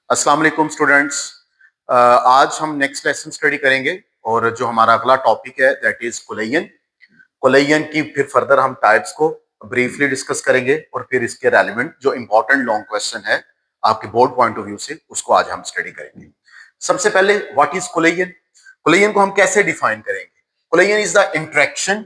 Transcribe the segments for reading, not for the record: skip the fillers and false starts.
अस्सलाम वालेकुम स्टूडेंट्स। आज हम नेक्स्ट लेसन स्टडी करेंगे और जो हमारा अगला टॉपिक है दैट इज कोलेजन। कोलेजन की फिर फर्दर हम टाइप्स को ब्रीफली डिस्कस करेंगे और फिर इसके रेलेवेंट जो इंपॉर्टेंट लॉन्ग क्वेश्चन है आपके बोर्ड पॉइंट ऑफ व्यू से उसको आज हम स्टडी करेंगे। सबसे पहले व्हाट इज कोलेजन? कोलेजन को हम कैसे डिफाइन करेंगे? Collagen is the interaction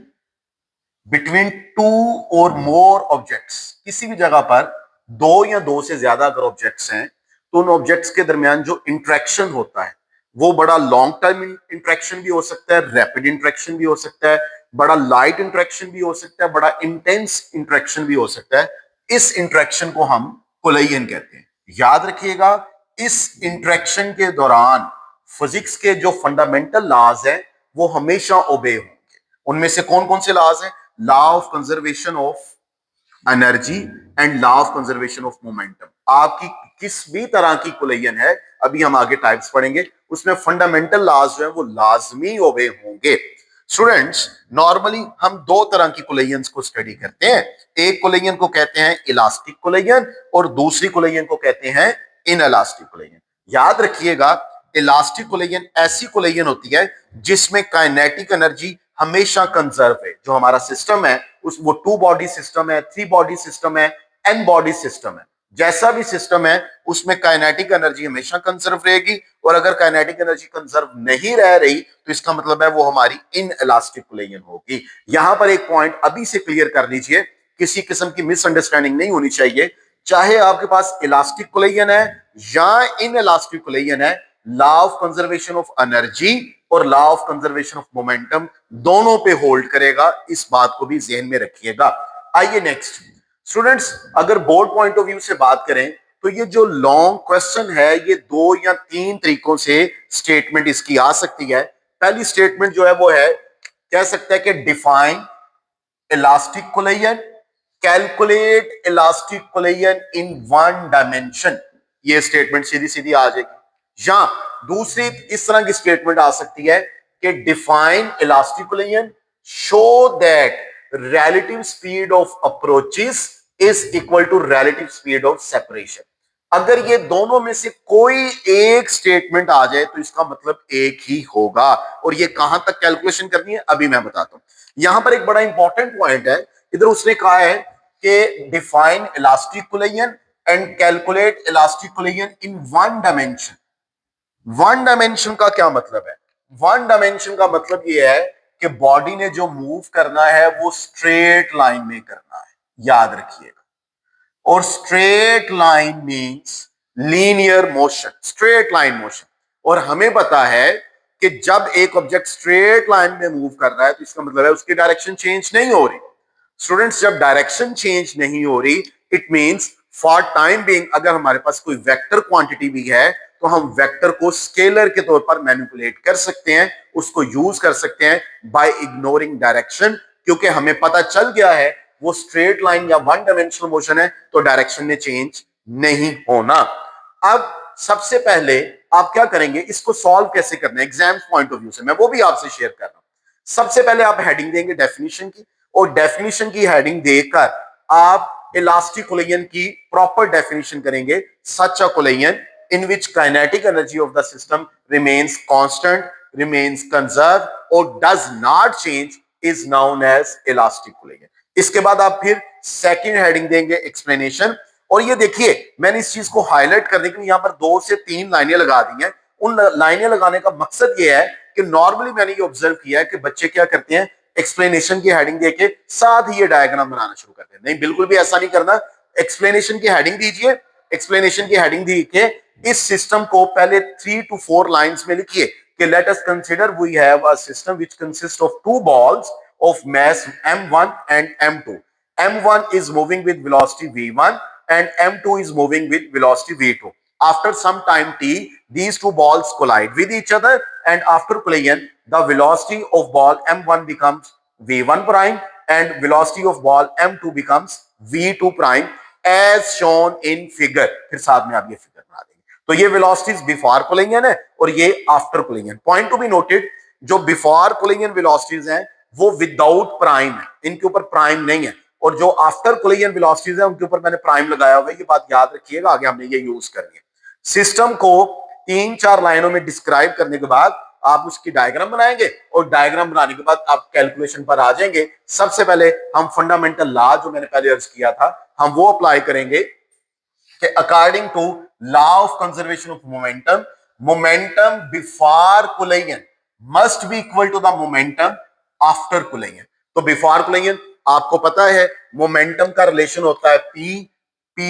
between two और मोर ऑब्जेक्ट्स। किसी भी जगह पर दो या दो से ज्यादा अगर ऑब्जेक्ट्स हैं तो उन ऑब्जेक्ट्स के दरमियान जो इंटरेक्शन होता है वो बड़ा लॉन्ग टर्म इंटरेक्शन भी हो सकता है, रैपिड इंटरेक्शन भी हो सकता है, बड़ा लाइट इंटरेक्शन भी हो सकता है, बड़ा इंटेंस इंटरेक्शन भी हो सकता है। इस इंटरेक्शन को हम कोलेजन कहते हैं। याद रखिएगा, इस इंटरेक्शन के दौरान फिजिक्स के जो फंडामेंटल लॉज हैं वो हमेशा ओबे होंगे। उनमें से कौन कौन से लॉज हैं? Law of conservation of energy and law of conservation of momentum. आपकी किस भी तरह की कोलेजन है, अभी हम आगे टाइप्स पढ़ेंगे, उसमें फंडामेंटल लॉज जो है वो लाजमी ओबे होंगे। स्टूडेंट्स, नॉर्मली हम दो तरह की कोलेजन को स्टडी करते हैं। एक कोलेजन को कहते हैं इलास्टिक कोलेजन और दूसरी कोलेजन को कहते हैं इनइलास्टिक कोलेजन। याद रखिएगा, इलास्टिक कोलेजन ऐसी कोलेजन होती है जिसमें काइनेटिक एनर्जी हमेशा कंजर्व है। जो हमारा सिस्टम है उस वो टू बॉडी सिस्टम है, थ्री बॉडी सिस्टम है, एन बॉडी सिस्टम है, जैसा भी सिस्टम है उसमें काइनेटिक एनर्जी हमेशा कंजर्व रहेगी। और अगर काइनेटिक एनर्जी कंजर्व नहीं रह रही तो इसका मतलब है वो हमारी इन इलास्टिक कोलेजन होगी। यहां पर एक पॉइंट अभी से क्लियर कर लीजिए, किसी किस्म की मिसअंडरस्टैंडिंग नहीं होनी चाहिए। चाहे आपके पास इलास्टिक कोलेजन है या इन इलास्टिक कोलेजन है, law of conservation of energy और law of conservation of momentum दोनों पे होल्ड करेगा। इस बात को भी ध्यान में रखिएगा। आइए नेक्स्ट स्टूडेंट्स, अगर बोर्ड पॉइंट ऑफ व्यू से बात करें तो ये जो लॉन्ग क्वेश्चन है ये दो या तीन तरीकों से स्टेटमेंट इसकी आ सकती है। पहली स्टेटमेंट जो है वो है, कह सकते हैं कि define elastic collagen, calculate elastic collagen in one dimension. ये स्टेटमेंट सीधी सीधी आ जाएगी। या दूसरी इस तरह की स्टेटमेंट आ सकती है कि define elastic collagen, show that relative speed of approaches is equal to relative speed of separation। अगर ये दोनों में से कोई एक स्टेटमेंट आ जाए तो इसका मतलब एक ही होगा। और ये कहां तक कैलकुलेशन करनी है अभी मैं बताता हूं। यहां पर एक बड़ा इंपॉर्टेंट पॉइंट है, इधर उसने कहा है कि define elastic collagen and calculate elastic collagen in one dimension. One dimension का क्या मतलब है? वन डायमेंशन का मतलब यह है कि बॉडी ने जो मूव करना है वो स्ट्रेट लाइन में करना है। याद रखिएगा, और straight line means linear motion, straight line motion. और हमें पता है कि जब एक ऑब्जेक्ट स्ट्रेट लाइन में मूव कर रहा है तो इसका मतलब है उसकी डायरेक्शन चेंज नहीं हो रही। स्टूडेंट्स, जब डायरेक्शन चेंज नहीं हो रही it means for time being अगर हमारे पास कोई वेक्टर क्वांटिटी भी है तो हम वेक्टर को स्केलर के तौर पर मैनिपुलेट कर सकते हैं, उसको यूज कर सकते हैं बाय इग्नोरिंग डायरेक्शन, क्योंकि हमें पता चल गया है वो स्ट्रेट लाइन या वन डायमेंशनल मोशन है तो डायरेक्शन में चेंज नहीं होना। अब सबसे पहले आप क्या करेंगे, इसको सॉल्व कैसे करना है एग्जाम पॉइंट ऑफ व्यू से, मैं वो भी आपसे शेयर कर रहा हूं। सबसे पहले आप हेडिंग देंगे डेफिनेशन की, और डेफिनेशन की हेडिंग देकर आप इलास्टिक कोलेजन की प्रॉपर डेफिनेशन करेंगे। सच अ collagen in which kinetic energy of the system remains constant, remains conserved or does not change is known as elastic collision। इसके बाद आप फिर सेकंड हेडिंग देंगे एक्सप्लेनेशन। और ये देखिए, मैंने इस चीज को हाईलाइट करने के लिए यहां पर 2 से 3 लाइनें लगा दी हैं। उन लाइनें लगाने का मकसद ये है कि नॉर्मली मैंने ये ऑब्जर्व किया है कि बच्चे क्या करते हैं, एक्सप्लेनेशन की हेडिंग देके साथ ही ये डायग्राम बनाना शुरू करते हैं। नहीं, बिल्कुल भी ऐसा नहीं करना। एक्सप्लेनेशन की हेडिंग दीजिए, एक्सप्लेनेशन की हेडिंग दी के इस सिस्टम को पहले 3 to 4 लाइंस में लिखिए कि let us consider we have a system which consist of two balls of mass m1 and m2। m1 is moving with velocity v1 and m2 is moving with velocity v2। After some time t, these two balls collide with each other and after collision the velocity of ball m1 becomes v1 prime and velocity of ball m2 becomes v2 prime as shown in figure। फिर साथ में आप ये figure बना देंगे। तो ये velocities before collision है और ये after collision. Point to be noted, जो बिफोर कोलिजन वेलोसिटीज हैं वो विदाउट प्राइम है, इनके ऊपर प्राइम नहीं है। और जो आफ्टर कोलिजन वेलोसिटीज है उनके ऊपर मैंने प्राइम लगाया हुआ है। ये बात याद रखिएगा, आगे हमने ये यूज करनी है। सिस्टम को 3-4 लाइनों में डिस्क्राइब करने के बाद आप उसकी डायग्राम बनाएंगे और डायग्राम बनाने के बाद आप कैलकुलेशन पर आ जाएंगे। सबसे पहले हम फंडामेंटल लॉ जो मैंने पहले अर्ज किया था हम वो अप्लाई करेंगे कि according to law of conservation of momentum, momentum before collision must be equal to the momentum after collision. तो बिफोर कोलिजन आपको पता है मोमेंटम का रिलेशन होता है P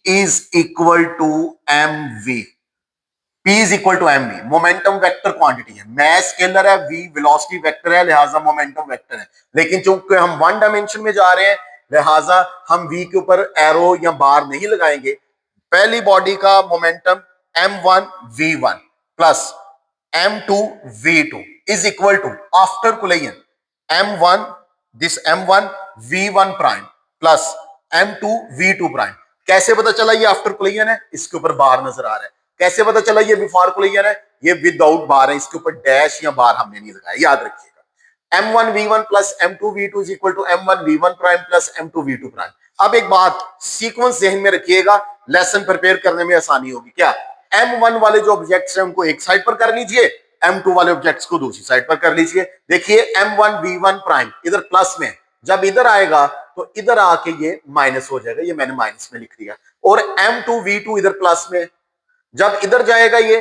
is equal to mv। P is equal to mv momentum vector quantity है, mass scalar है, v velocity vector है, लिहाजा मोमेंटम वेक्टर है। लेकिन चूंकि हम वन डायमेंशन में जा रहे हैं लिहाजा हम v के ऊपर एरो या बार नहीं लगाएंगे। पहली बॉडी का momentum m1 v1 plus m2 v2 is equal to after collision m1 this m1 v1 prime plus m2 v2 prime. कैसे पता चला ये आफ्टर कोलिजन है? इसके ऊपर बार नजर आ रहा है। कैसे पता चला ये बिफोर कोलिजन है? ये विदाउट बार है, इसके ऊपर डैश या बार हमने नहीं लगाया, याद रखिएगा। m1 v1 plus m2 v2 is equal to m1 v1 prime plus m2 v2 prime. अब एक बात सीक्वेंस ध्यान में रखिएगा, लेसन प्रिपेयर करने में आसानी होगी। क्या m1 वाले जो ऑब्जेक्ट्स हैं उनको एक साइड पर कर लीजिए, m2 वाले ऑब्जेक्ट्स को दूसरी साइड पर कर लीजिए। देखिए m1 v1 प्राइम इधर प्लस में, जब इधर आएगा तो इधर आके ये माइनस हो जाएगा, ये मैंने माइनस में लिख दिया। और m2 v2 इधर प्लस में, जब इधर जाएगा ये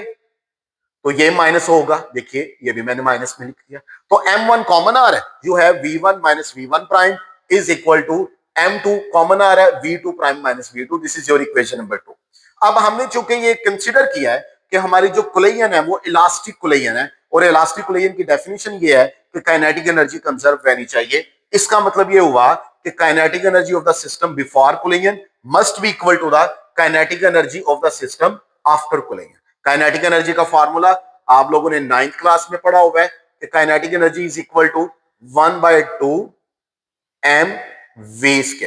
तो ये माइनस होगा, देखिए ये भी मैंने माइनस में लिख दिया। तो m1 कॉमन आ रहा है, you have v1 minus v1 prime is equal to m2 common आ रहा है v2 prime minus v2। This is your equation number 2। अब हमने चूंकि ये कंसीडर किया है कि हमारी जो कोलिजन है वो इलास्टिक कोलिजन है और इलास्टिक कोलिजन की डेफिनेशन ये है कि काइनेटिक एनर्जी कंजर्व रहनी चाहिए। इसका मतलब ये हुआ कि kinetic energy of the system before collision must be equal to the kinetic energy of the system after collision. Kinetic energy का फार्मूला आप लोगों ने 9th क्लास में पढ़ा हुआ है कि kinetic energy is equal to 1/2 mv²।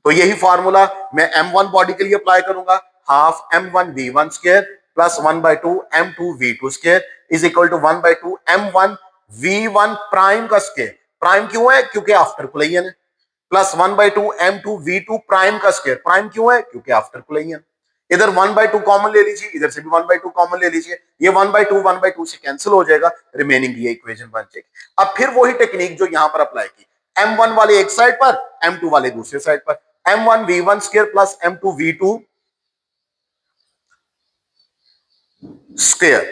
तो यही फार्मूला मैं m1 बॉडी के लिए अप्लाई करूंगा, half m1 v1 square plus 1/2 m2 v2 square is equal to 1/2 m1 v1 prime का स्क्वायर। प्राइम क्यों है? क्योंकि आफ्टर कोलिजन है। प्लस 1/2 m2 v2 प्राइम का स्क्वायर। प्राइम क्यों है? क्योंकि आफ्टर कोलिजन। इधर 1/2 कॉमन ले लीजिए, इधर से भी 1/2 कॉमन ले लीजिए, ये 1/2 से कैंसिल हो जाएगा, रिमेनिंग ये इक्वेशन बन जाएगी। अब फिर वही टेक्निक जो यहां पर अप्लाई की, m1 वाले एक साइड पर, m2 वाले दूसरे साइड पर, m1 v1 square plus m2 v2 square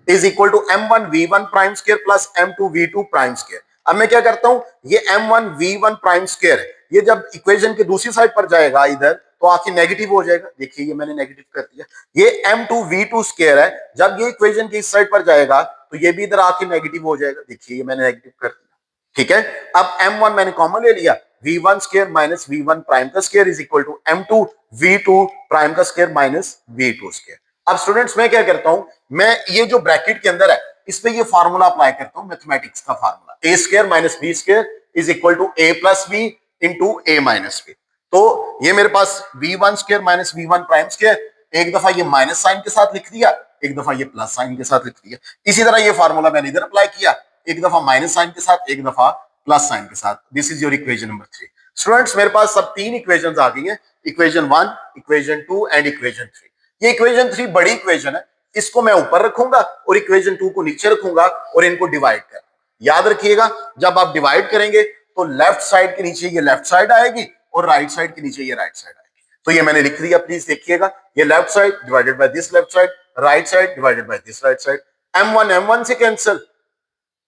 is equal to m1 v1 prime square plus m2 v2 prime square. अब मैं क्या करता हूं, ये m1 v1 प्राइम स्क्वायर है, ये जब इक्वेशन के दूसरी साइड पर जाएगा इधर तो आके नेगेटिव हो जाएगा। देखिए ये मैंने नेगेटिव कर दिया। ये m2 v2 स्क्वायर है, जब ये इक्वेशन के इस साइड पर जाएगा तो ये भी इधर आके नेगेटिव हो जाएगा। देखिए ये मैंने नेगेटिव कर दिया, ठीक है। अब m1 मैंने कॉमन ले लिया, v1 square minus v1 prime का square is equal to m2 v2 prime का स्क्वायर माइनस v2 स्क्वायर। अब स्टूडेंट्स मैं क्या करता हूं, मैं ये जो ब्रैकेट के अंदर है इस पे ये फार्मूला अप्लाई करता हूं, मैथमेटिक्स का formula, a square minus b square is equal to a plus b into a minus b। तो ये मेरे पास v1 square minus v1 prime square, एक दफा ये माइनस साइन के साथ लिख दिया, एक दफा ये प्लस साइन के साथ लिख दिया। इसी तरह ये फार्मूला मैंने इधर अप्लाई किया, एक दफा माइनस साइन के साथ, एक दफा प्लस साइन के साथ। This is your equation number 3। Students मेरे पास सब तीन इक्वेशंस आ गई हैं, इक्वेशन 1, इक्वेशन 2 एंड इक्वेशन 3। ये इक्वेशन 3 बड़ी इक्वेशन है, इसको मैं ऊपर रखूंगा और इक्वेशन 2 को नीचे रखूंगा और इनको डिवाइड कर। याद रखिएगा जब आप डिवाइड करेंगे तो लेफ्ट साइड के नीचे ये लेफ्ट साइड आएगी और राइट साइड के नीचे ये राइट साइड आएगी। तो ये मैंने लिख दिया, प्लीज देखिएगा, ये left side divided by this left side, right side divided by this right side. m1 से cancel,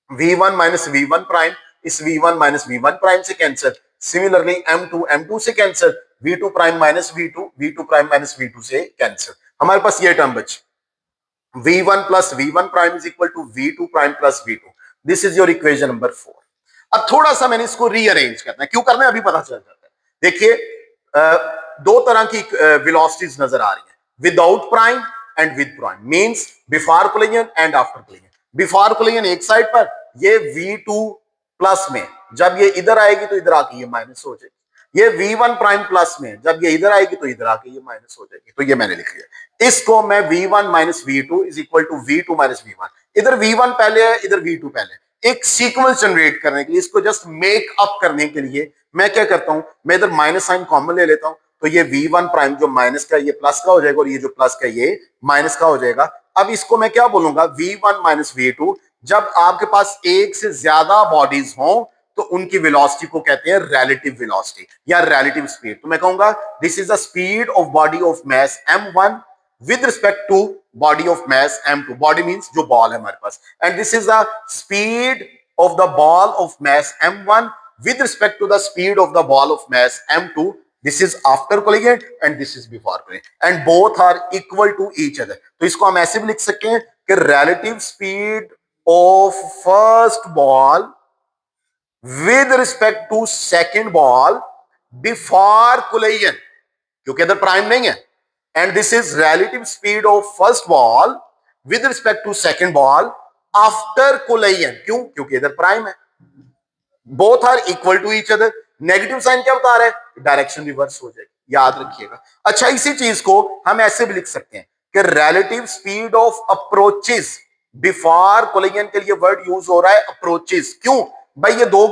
v1 minus v1 prime इस v1 माइनस v1 प्राइम से कैंसिल। सिमिलरली m2 से cancel, v2 prime minus v2 prime minus v2 से cancel. हमारे पास ये term बची, v1 plus v1 prime is equal to v2 prime plus v2। This is your equation number 4। अब थोड़ा सा मैंने इसको रीअरेंज करना है, क्यों करना है अभी पता चल जाता है। देखिए दो तरह की वेलोसिटीज नजर आ रही है, without prime and with prime, means before collision and after collision. Before collision एक साइड पर, ये v2 प्लस में, जब ये इधर आएगी तो इधर आके ये माइनस हो जाएगी। ये v1 प्राइम प्लस में, जब ये इधर आएगी तो इधर आके ये माइनस हो जाएगी। तो ये मैंने लिख लिया, इसको मैं v1 minus v2 is equal to v2 minus v1, इधर v1 पहले है इधर v2 पहले है। एक सीक्वेंस जनरेट करने के लिए, इसको जस्ट मेक अप करने के लिए मैं क्या करता हूं, मैं इधर माइनस साइन कॉमन ले लेता हूं, तो ये V1 प्राइम जो माइनस का ये प्लस का हो जाएगा और ये जो प्लस का ये माइनस का हो जाएगा। अब इसको मैं क्या बोलूंगा, V1 माइनस V2। जब आपके पास एक से ज्यादा बॉडीज हो तो उनकी वेलोसिटी को कहते हैं रिलेटिव वेलोसिटी या रिलेटिव स्पीड। तो मैं कहूंगा this is the speed of body of mass m1 with respect to body of mass m2। body means जो बॉल है हमारे पास, and this is the speed of the ball of mass m1 with respect to the speed of the ball of mass m2। this is after collision and this is before collision and both are equal to each other। तो इसको हम ऐसे भी लिख सकते हैं कि relative speed of first ball with respect to second ball before collision, क्योंकि इधर प्राइम नहीं है, and this is relative speed of first ball with respect to second ball after collision। क्यों? क्योंकि इधर प्राइम है। both are equal to each other। Negative sign क्या बता रहा है? डायरेक्शन रिवर्स हो जाएगी, याद रखिएगा। अच्छा, इसी चीज को हम ऐसे भी लिख सकते हैं कि relative speed of approaches before collision के लिए वर्ड यूज हो रहा है अप्रोचेस। क्यों भाई? ये दो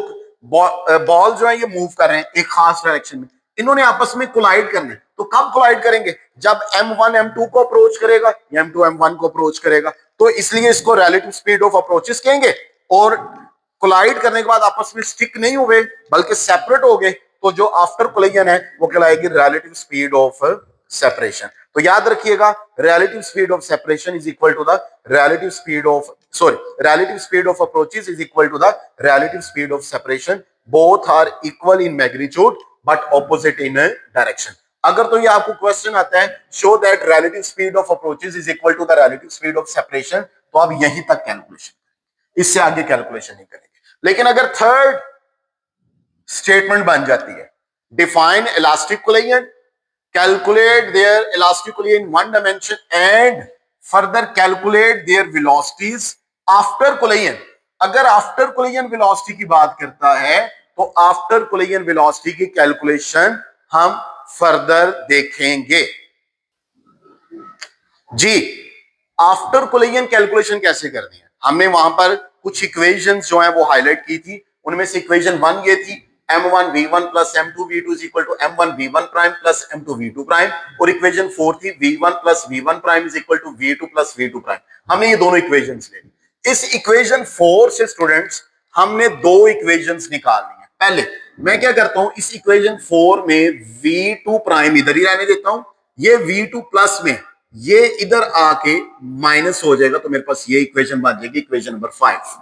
बॉल जो है ये मूव कर रहे हैं एक खास डायरेक्शन में, इन्होंने आपस में कोलाइड करना है। तो कब कोलाइड करेंगे? जब m1 m2 को अप्रोच करेगा या m2 m1 को अप्रोच करेगा। तो इसलिए इसको रिलेटिव स्पीड ऑफ अप्रोचेस कहेंगे। और कोलाइड करने के बाद आपस में स्टिक नहीं हुए बल्कि सेपरेट हो गए, तो जो आफ्टर कोलिजन है वो कहलाएगी रिलेटिव स्पीड ऑफ सेपरेशन। तो याद रखिएगा, relative speed of separation is equal to the relative speed of relative speed of approaches is equal to the relative speed of separation। both are equal in magnitude but opposite in direction। अगर तो ये आपको question आता है show that relative speed of approaches is equal to the relative speed of separation, तो आप यहीं तक कैलकुलेशन, इससे आगे कैलकुलेशन नहीं करेंगे। लेकिन अगर थर्ड स्टेटमेंट बन जाती है define elastic collision, calculate their elasticity in one dimension and further calculate their velocities after collision। अगर after collision velocity की बात करता है तो after collision velocity की कैलकुलेशन हम फर्दर देखेंगे। जी, आफ्टर कोलिजन कैलकुलेशन कैसे करनी है? हमने वहां पर कुछ इक्वेशंस जो है वो हाईलाइट की थी। उनमें से इक्वेशन 1 ये थी m1 v1 plus m2 v2 is equal to m1 v1 prime plus m2 v2 prime, और इक्वेशन 4 थी v1 plus v1 prime is equal to v2 plus v2 prime. हमने ये दोनों इक्वेशंस ले ली। इस इक्वेशन 4 से स्टूडेंट्स हमने दो इक्वेशंस निकालनी है। पहले मैं क्या करता हूं, इस इक्वेशन 4 में v2 प्राइम इधर ही रहने देता हूं, ये v2 प्लस में ये इधर आके माइनस हो जाएगा, तो मेरे पास ये इक्वेशन बन जाएगी इक्वेशन नंबर 5।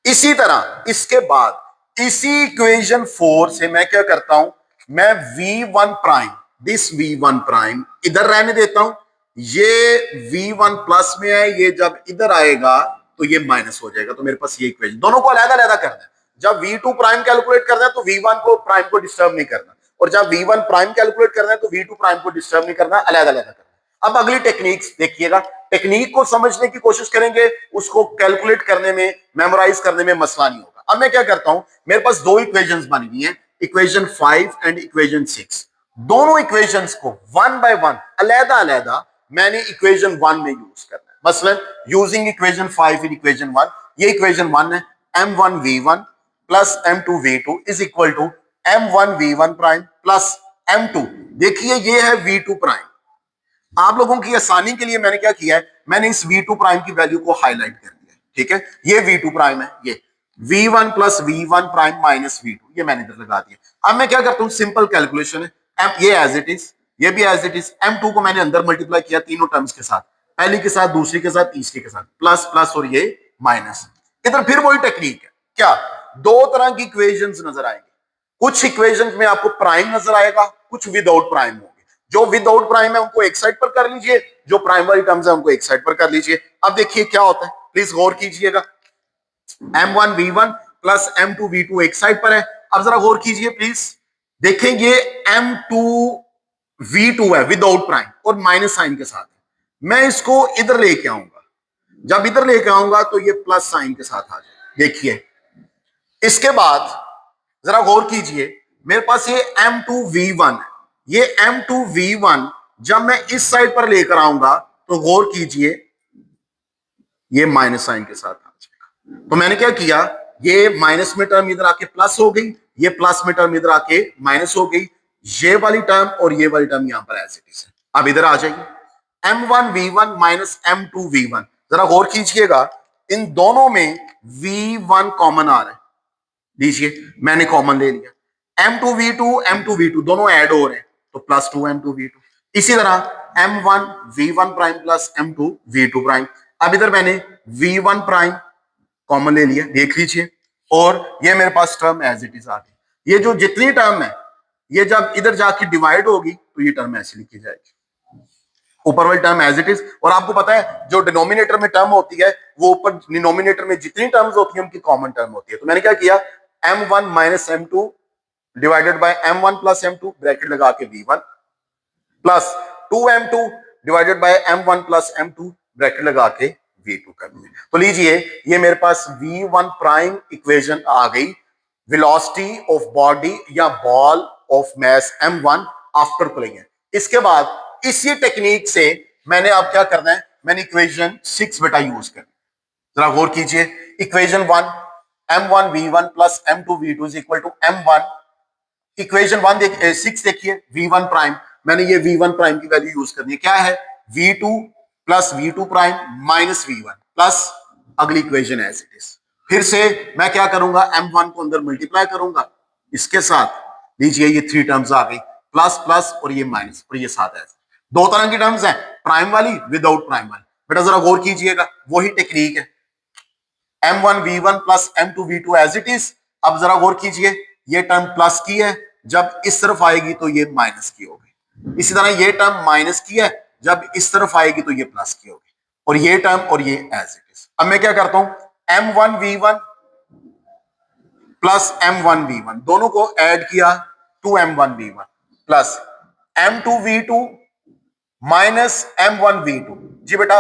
इसी तरह इसके बाद इसी इक्वेशन 4 से मैं क्या करता हूं, मैं v1 prime, this v1 prime इधर रहने देता हूं, ये v1 प्लस में है, ये जब इधर आएगा तो ये माइनस हो जाएगा। तो मेरे पास ये इक्वेशन, दोनों को अलग-अलग करना है। जब v2 प्राइम कैलकुलेट करना है तो v1 को प्राइम को डिस्टर्ब नहीं करना, और जब v1 प्राइम कैलकुलेट करना है तो v2 प्राइम को डिस्टर्ब नहीं करना, अलग-अलग करना। अब अगली टेक्निक्स देखिएगा, टेक्निक को समझने की कोशिश करेंगे, उसको कैलकुलेट करने में, मेमोराइज करने में मसला नहीं होगा। अब मैं क्या करता हूं, मेरे पास दो इक्वेशंस बनी हुई हैं, इक्वेशन 5 एंड इक्वेशन 6। दोनों इक्वेशंस को वन बाय वन अलग-अलग मैंने इक्वेशन 1 में यूज करना है। मसलन यूजिंग इक्वेशन 5 इन इक्वेशन 1, ये इक्वेशन 1 है m1 v1 plus m2 v2 is equal to m1 v1 prime plus m2, देखिए ये है v2 प्राइम। आप लोगों की आसानी के लिए मैंने क्या किया है, मैंने इस v2 प्राइम की वैल्यू को हाईलाइट कर दिया। ठीक है, ये v2 प्राइम है, ये v1 plus v1 prime minus v2, ये मैंने इधर लगा दिया। अब मैं क्या करता हूं, सिंपल कैलकुलेशन है, ये एज इट इज, ये भी एज इट इज। m2 को मैंने अंदर मल्टीप्लाई किया तीनों टर्म्स के साथ, पहली के साथ, दूसरी के साथ, तीसरी के साथ, प्लस प्लस और ये माइनस। इधर फिर वही टेक्निक है, क्या दो तरह की इक्वेशंस नजर आएंगी। कुछ इक्वेशंस में आपको प्राइम नजर आएगा, कुछ विदाउट प्राइम होगी। जो विदाउट प्राइम है उनको एक साइड पर कर लीजिए, जो प्राइम वाली टर्म्स है उनको एक साइड पर कर लीजिए। अब देखिए क्या होता है, प्लीज गौर कीजिएगा। m1 v1 plus m2 v2 एक साइड पर है। अब जरा गौर कीजिए प्लीज, देखेंगे m2 v2 है विदाउट प्राइम और माइनस साइन के साथ है। मैं इसको इधर लेके आऊंगा, जब इधर लेके आऊंगा तो ये प्लस साइन के साथ आ जाए। देखिए इसके बाद जरा गौर कीजिए, मेरे पास ये m2 v1 है, ये m2 v1 जब मैं इस साइड पर लेकर आऊंगा तो गौर कीजिए ये माइनस साइन के साथ आ जाएगा। तो मैंने क्या किया, ये माइनस में टर्म इधर आके प्लस हो गई, ये प्लस में टर्म इधर आके माइनस हो गई। ये वाली टर्म और ये वाली टर्म यहां पर एज इट इज है। अब इधर आ जाइए, m1v1 माइनस m2v1, जरा गौर कीजिएगा, इन दोनों में v1 कॉमन आ रहा है, लीजिए मैंने कॉमन ले लिया, m2v2 दोनों ऐड हो रहे हैं तो प्लस 2m2v2। इसी तरह m1v1 prime plus m2v2 prime, अब इधर मैंने v1 प्राइम कॉमन ले लिया, देख लीजिए, और ये मेरे पास टर्म एज इट इज आ गई। ये जो जितनी टर्म है ये जब इधर जाके डिवाइड होगी तो ये टर्म ऐसे लिखी जाएगी, ऊपर वाली टर्म एज इट इज। और आपको पता है जो डिनोमिनेटर में टर्म होती है वो ऊपर डिनोमिनेटर में जितनी टर्म्स होती है उनकी कॉमन टर्म होती है। तो मैंने क्या किया, m1 minus m2 divided by m1 plus m2 bracket लगा के v1 plus 2m2 divided by m1 plus m2 bracket लगा के v2 कर दिया। तो लीजिए ये मेरे पास v1 प्राइम इक्वेशन आ गई, वेलोसिटी ऑफ बॉडी या ball of mass m1 after collision. इसके बाद इसी टेक्निक से मैंने अब क्या करना है, मैंने इक्वेशन 6 बेटा यूज करना, जरा गौर कीजिए, equation 1 m1v1 plus m2v2 is equal to m1, equation 6 देखिए v1 प्राइम, मैंने ये v1 प्राइम की वैल्यू यूज करनी है, क्या है v2 plus v2 prime minus v1 plus अगली इक्वेशन एज इट इज। फिर से मैं क्या करूंगा, m1 को अंदर मल्टीप्लाई करूंगा इसके साथ, लीजिए ये 3 टर्म्स आ गई, प्लस प्लस और ये माइनस और ये साथ है। दो तरह की टर्म्स हैं, प्राइम वाली विदाउट प्राइम वाली। बेटा जरा गौर कीजिएगा, वही टेक्निक है, m1v1 plus m2v2 as it is. अब जरा गौर कीजिए, ये टर्म प्लस की है, जब इस तरफ आएगी तो ये माइनस की होगी, इसी तरह ये टर्म माइनस की है, जब इस तरफ आएगी तो ये प्लस की होगी, और ये टर्म और ये एज इट इज। अब मैं क्या करता हूं, m1v1 प्लस m1v1 दोनों को ऐड किया, 2m1v1 plus m2v2 minus m1v2। जी बेटा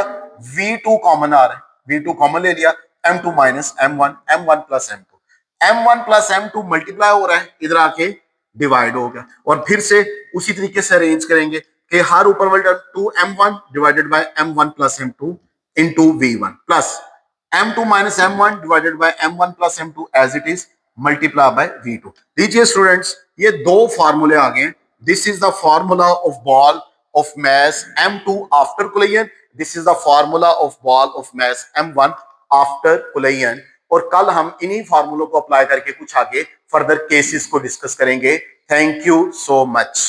v2 कॉमन आ रहा है, v2 कॉमन ले लिया, m2 minus m1, m1 plus m2, m1 plus m2 multiply हो रहा है, इधर आके डिवाइड हो गया। और फिर से उसी तरीके से अरेंज करेंगे कि हर ऊपर वाले term 2m1 divided by m1 plus m2 into v1 plus m2 minus m1 divided by m1 plus m2 as it is multiply by v2। लीजिए स्टूडेंट्स, ये दो फार्मूले आ गए। This is the formula of ball of mass m2 after collision, this is the formula of ball of mass m1 after collision। और कल हम इन्हीं फार्मूलों को अप्लाई करके कुछ आगे फर्दर केसेस को डिस्कस करेंगे। Thank you so much.